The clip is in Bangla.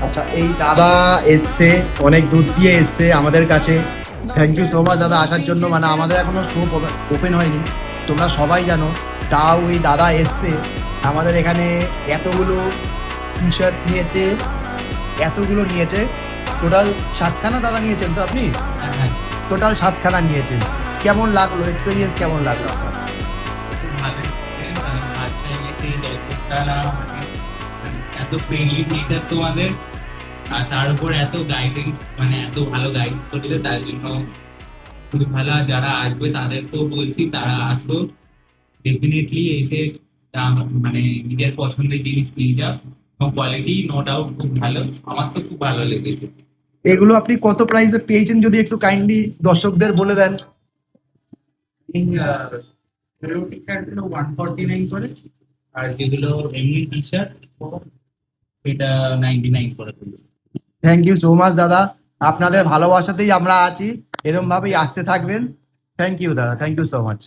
আচ্ছা, এই দাদা এসছে, অনেক দূর দিয়ে এসছে আমাদের কাছে। থ্যাংক ইউ সো মাচ দাদা আসার জন্য। মানে আমাদের এখনো শপ ওপেন হয়নি, তোমরা সবাই জানো, তাও ওই দাদা এসছে আমাদের এখানে। এতগুলো টি শার্ট নিয়েছে, এতগুলো নিয়েছে। টোটাল 7খানা দাদা নিয়েছেন তো আপনি? হ্যাঁ, হ্যাঁ, টোটাল 7খানা নিয়েছেন। কেমন লাগলো, এক্সপিরিয়েন্স কেমন লাগলো আপনার? খুব ভালো লাগছে। ফার্স্ট টাইম এসে যতটা না মানে এত ফ্রেন্ডলি নেচার তোমাদের, আর তার উপর এত গাইডেন্স, মানে এত ভালো গাইড করলে, তার জন্য খুবই ভালো। আর যারা আসবে তাদেরকেও বলছি তারা আসো, ডেফিনেটলি এসে মানে নিজের পছন্দের জিনিস নিয়ে যাও। এবং কোয়ালিটি নো ডাউট খুব ভালো, আমার তো খুব ভালো লেগেছে। এগুলো আপনি কত প্রাইসে পেয়েছেন যদি একটু কাইন্ডলি দর্শকদের বলে দেন। টি শার্ট গুলো 149 করে, আর যেগুলো এমনি টি শার্ট এটা 99 করে দিল। থ্যাংক ইউ সো মাচ দাদা, আপনাদের ভালোবাসাতেই আমরা আছি, এরকম ভাবেই আসতে থাকবেন। থ্যাংক ইউ দাদা, থ্যাংক ইউ সো মাচ।